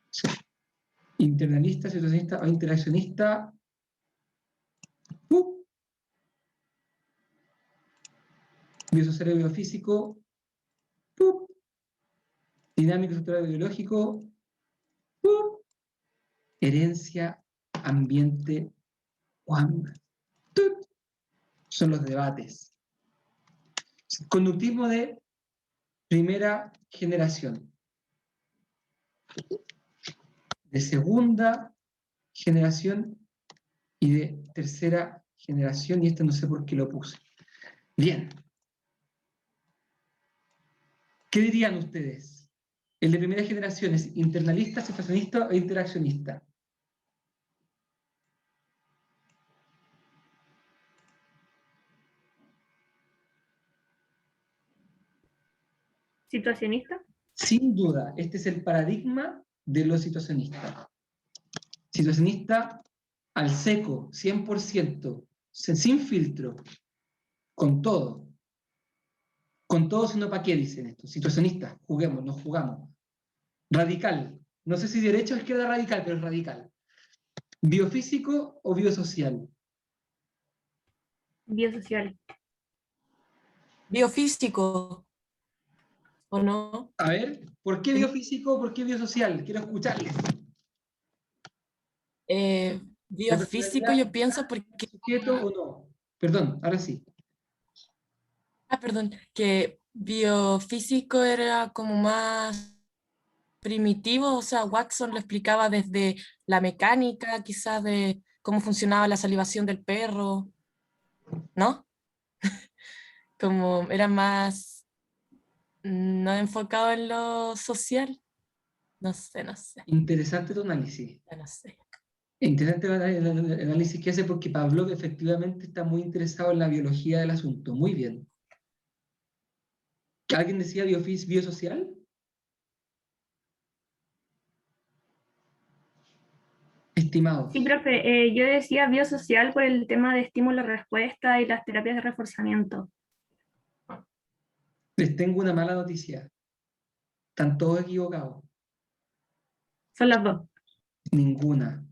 Sí. Internalista, situacionista o interaccionista. Biosocial y biofísico. Dinámico, estructural, biológico. Herencia, ambiente, son los debates. Conductismo de primera generación. De segunda generación y de tercera generación, y este no sé por qué lo puse. Bien. ¿Qué dirían ustedes? ¿El de primera generación es internalista, situacionista o interaccionista? ¿Situacionista? Sin duda, este es el paradigma de los situacionistas. Situacionista al seco, 100%, sin filtro, con todo. Con todo, sino para qué dicen esto. Situacionista, juguemos, nos jugamos. Radical. No sé si derecha o izquierda radical, pero es radical. ¿Biofísico o biosocial? Biosocial. Biofísico, ¿o no? A ver, ¿por qué biofísico o por qué biosocial? Quiero escucharles. Biofísico yo pienso porque... ¿Sujeto o no? Perdón, ahora sí. Perdón, que biofísico era como más primitivo, o sea, Watson lo explicaba desde la mecánica, quizás de cómo funcionaba la salivación del perro, ¿no? Como era más no enfocado en lo social. No sé. Interesante tu análisis. Ya no sé. Interesante el análisis que hace porque Pavlov efectivamente está muy interesado en la biología del asunto. Muy bien. ¿Alguien decía biosocial? Estimados. Sí, profe, yo decía biosocial por el tema de estímulo-respuesta y las terapias de reforzamiento. Les tengo una mala noticia. Están todos equivocados. Son las dos. Ninguna.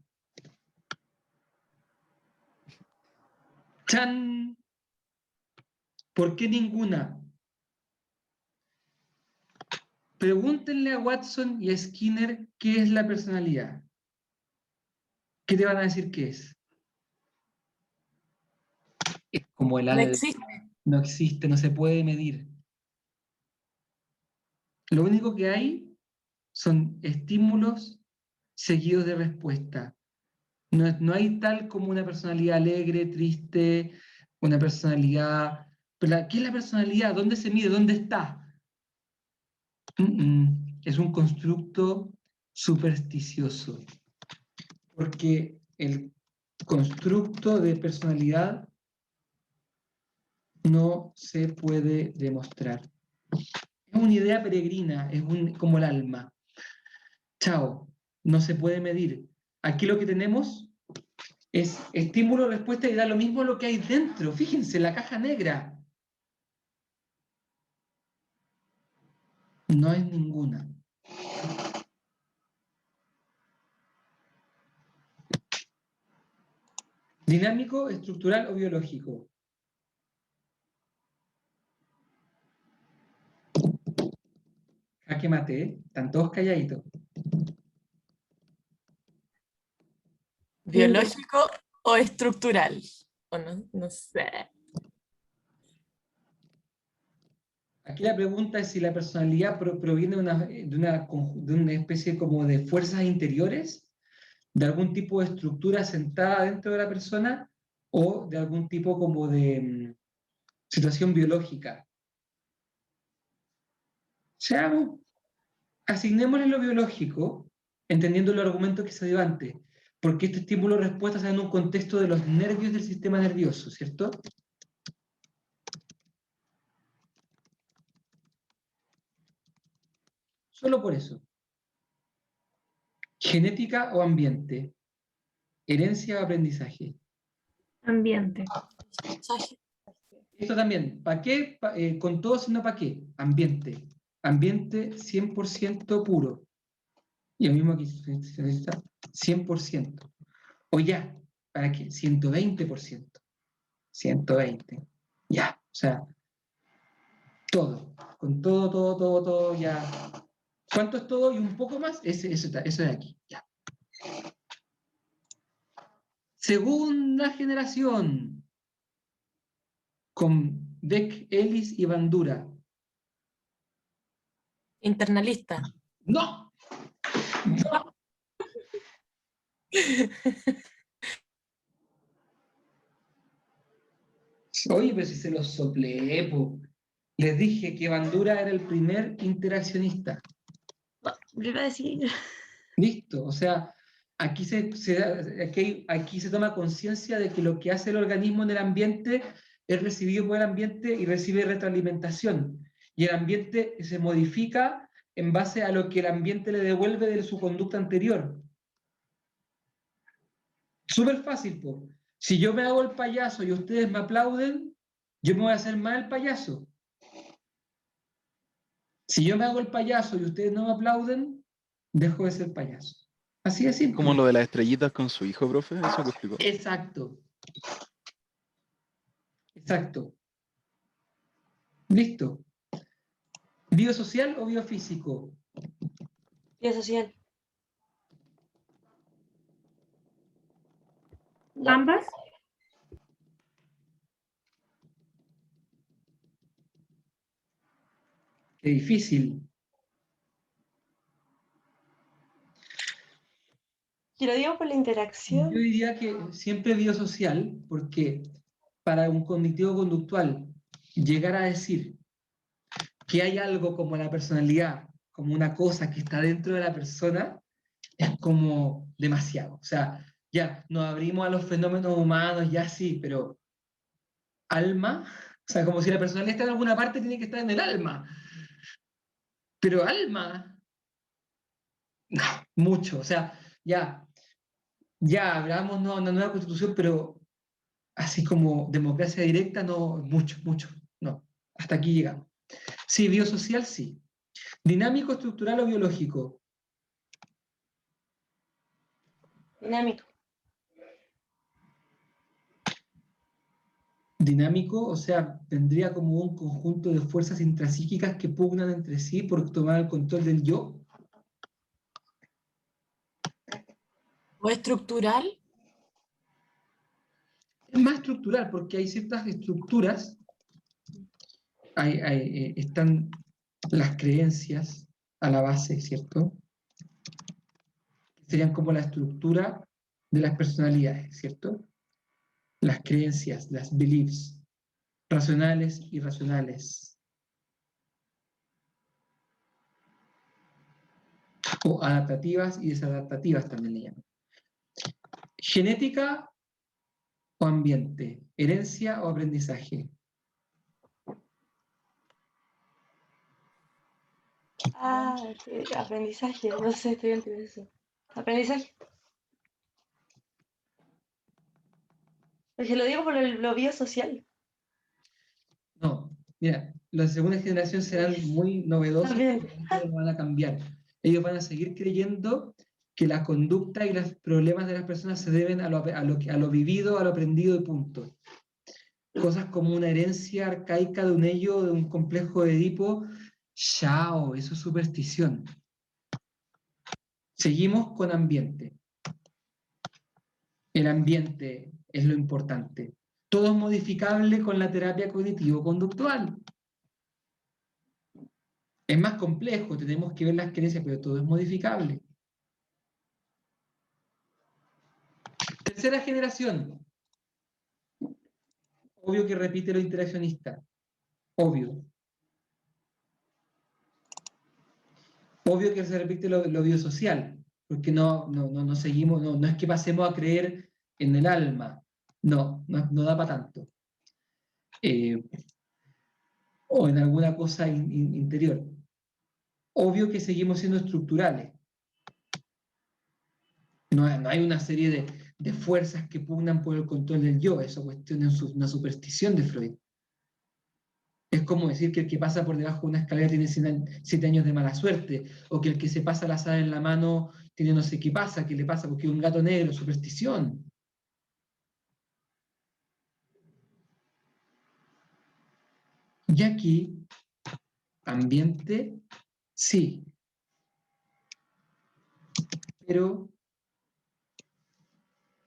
¡Chan! ¿Por qué ninguna? Pregúntenle a Watson y a Skinner qué es la personalidad. ¿Qué te van a decir qué es? Es como el No ADN. existe. No existe, no se puede medir. Lo único que hay son estímulos seguidos de respuesta. No hay tal como una personalidad alegre, triste, una personalidad... ¿Qué es la personalidad? ¿Dónde se mide? ¿Dónde está? Es un constructo supersticioso. Porque el constructo de personalidad no se puede demostrar. Es una idea peregrina, es como el alma. Chao, no se puede medir. Aquí lo que tenemos es estímulo-respuesta y da lo mismo lo que hay dentro. Fíjense, la caja negra. No es ninguna. Dinámico, estructural o biológico. Jaque mate, ¿eh? Están todos calladitos. ¿Biológico o estructural? O no sé. Aquí la pregunta es si la personalidad proviene de una especie como de fuerzas interiores, de algún tipo de estructura sentada dentro de la persona o de algún tipo como de situación biológica. Seamos, asignémosle lo biológico, entendiendo el argumento que se dio antes, porque este estímulo-respuesta está en un contexto de los nervios del sistema nervioso, ¿cierto? Solo por eso. Genética o ambiente. Herencia o aprendizaje. Ambiente. Esto también, ¿para qué? Con todo, sino ¿para qué? Ambiente. Ambiente 100% puro. Y lo mismo aquí se necesita 100%. O ya, ¿para qué? 120%. 120. Ya, o sea, todo. Con todo, ya. ¿Cuánto es todo y un poco más? Eso de aquí, ya. Segunda generación. Con Beck, Ellis y Bandura. Internalista. ¡No! ¡No! Oye, pero si se los soplé, po. Les dije que Bandura era el primer interaccionista. Yo iba a decir. Listo, o sea, aquí se toma conciencia de que lo que hace el organismo en el ambiente es recibido por el ambiente y recibe retroalimentación. Y el ambiente se modifica en base a lo que el ambiente le devuelve de su conducta anterior. Súper fácil, po. Si yo me hago el payaso y ustedes me aplauden, yo me voy a hacer más el payaso. Si yo me hago el payaso y ustedes no me aplauden, dejo de ser payaso. Así de simple. Como lo de las estrellitas con su hijo, profe, eso que explicó. Exacto. Exacto. Listo. ¿Biosocial o biofísico? Biosocial. ¿Ambas? Qué difícil. Yo lo digo por la interacción. Yo diría que siempre biosocial, porque para un cognitivo conductual llegar a decir que hay algo como la personalidad, como una cosa que está dentro de la persona, es como demasiado. O sea, ya nos abrimos a los fenómenos humanos, ya sí, pero alma, o sea, como si la personalidad está en alguna parte, tiene que estar en el alma. Pero alma, no, mucho. O sea, ya, Ya, hablamos no, una nueva constitución, pero así como democracia directa, no, mucho, no. Hasta aquí llegamos. Sí, biosocial, sí. Dinámico, estructural o biológico. Dinámico. Dinámico, o sea, tendría como un conjunto de fuerzas intrapsíquicas que pugnan entre sí por tomar el control del yo. ¿O estructural? Es más estructural porque hay ciertas estructuras, están las creencias a la base, ¿cierto? Serían como la estructura de las personalidades, ¿cierto? Las creencias, las beliefs, racionales, irracionales, o adaptativas y desadaptativas también le llaman. Genética o ambiente, herencia o aprendizaje. Ah, aprendizaje. No sé, estoy entre eso. Aprendizaje. Es que lo digo por lo biosocial. No, mira, la segunda generación serán muy novedosos, También. pero no van a cambiar. Ellos van a seguir creyendo que la conducta y los problemas de las personas se deben a lo vivido, a lo aprendido y punto. Cosas como una herencia arcaica de un ello, de un complejo de Edipo, chao, eso es superstición. Seguimos con ambiente. El ambiente es lo importante. Todo es modificable con la terapia cognitivo-conductual. Es más complejo, tenemos que ver las creencias, pero todo es modificable. Tercera generación. Obvio que repite lo interaccionista. Obvio. Obvio que se repite lo biosocial, porque no seguimos, no es que pasemos a creer en el alma. No da para tanto. O en alguna cosa interior. Obvio que seguimos siendo estructurales. No hay una serie de fuerzas que pugnan por el control del yo. Eso cuestiona una superstición de Freud. Es como decir que el que pasa por debajo de una escalera tiene 7 años de mala suerte, o que el que se pasa la sal en la mano tiene no sé qué pasa, qué le pasa porque es un gato negro, superstición. Y aquí, ambiente, sí. Pero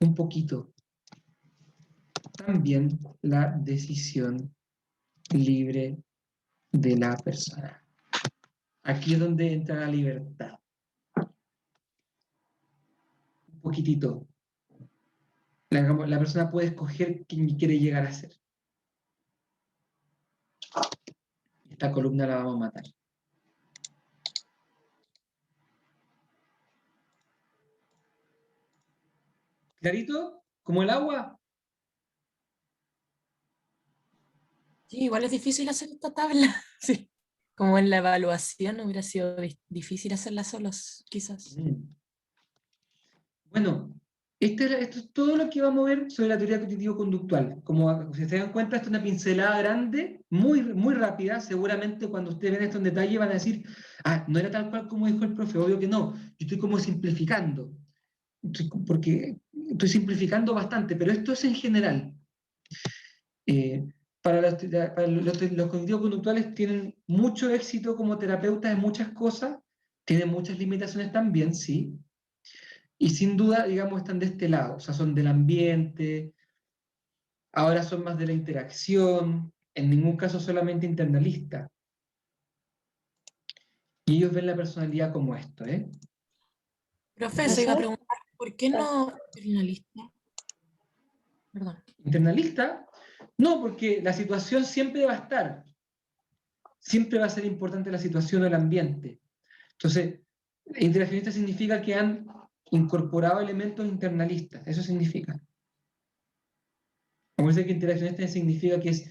un poquito. También la decisión libre de la persona. Aquí es donde entra la libertad. Un poquitito. La persona puede escoger quién quiere llegar a ser. Esta columna la vamos a matar. ¿Clarito? ¿Como el agua? Sí, igual es difícil hacer esta tabla. Sí. Como en la evaluación hubiera sido difícil hacerla solos, quizás. Bueno, esto es todo lo que vamos a ver sobre la teoría cognitivo-conductual. Como si se dan cuenta, esto es una pincelada grande, muy rápida. Seguramente cuando ustedes ven esto en detalle van a decir, no era tal cual como dijo el profe, obvio que no. Yo estoy como simplificando, porque estoy simplificando bastante, pero esto es en general. Para los cognitivos conductuales tienen mucho éxito como terapeutas en muchas cosas, tienen muchas limitaciones también, sí. Y sin duda, digamos, están de este lado, o sea, son del ambiente, ahora son más de la interacción, en ningún caso solamente internalista. Y ellos ven la personalidad como esto, ¿eh? Profe, se iba a preguntar, ¿por qué no internalista? Perdón. ¿Internalista? No, porque la situación siempre va a estar. Siempre va a ser importante la situación o el ambiente. Entonces, interaccionista significa que han incorporado elementos internalistas. Eso significa. Como dice que interaccionista significa que es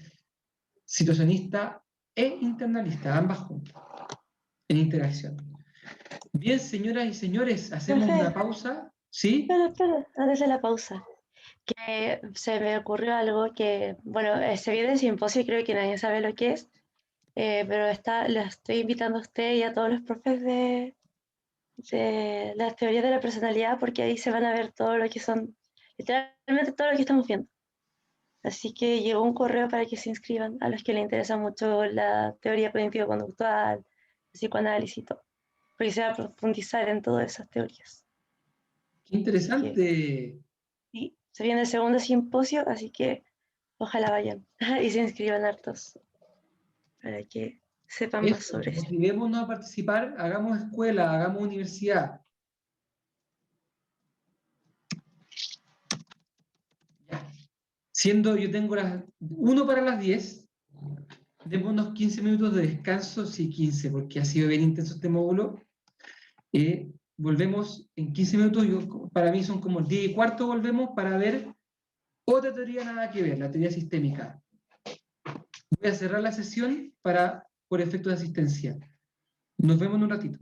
situacionista e internalista, ambas juntas, en interacción. Bien, señoras y señores, hacemos una pausa. ¿Sí? Espera, antes de la pausa. Que se me ocurrió algo que, bueno, se viene el simposio y creo que nadie sabe lo que es, pero le estoy invitando a usted y a todos los profes de las teorías de la personalidad, porque ahí se van a ver todo lo que son, literalmente todo lo que estamos viendo. Así que llegó un correo para que se inscriban a los que les interesa mucho la teoría cognitivo-conductual, el psicoanálisis y todo, porque se va a profundizar en todas esas teorías. Qué interesante. Sí, se viene el segundo simposio, así que ojalá vayan y se inscriban hartos para que sepan más Eso, sobre eso. motivémonos a participar, hagamos escuela, hagamos universidad. Ya. Siendo, yo tengo las 1 para las 10, demos unos 15 minutos de descanso, sí, 15, porque ha sido bien intenso este módulo. Volvemos en 15 minutos, para mí son como 10 y cuarto, volvemos para ver otra teoría nada que ver, la teoría sistémica. Voy a cerrar la sesión por efecto de asistencia. Nos vemos en un ratito.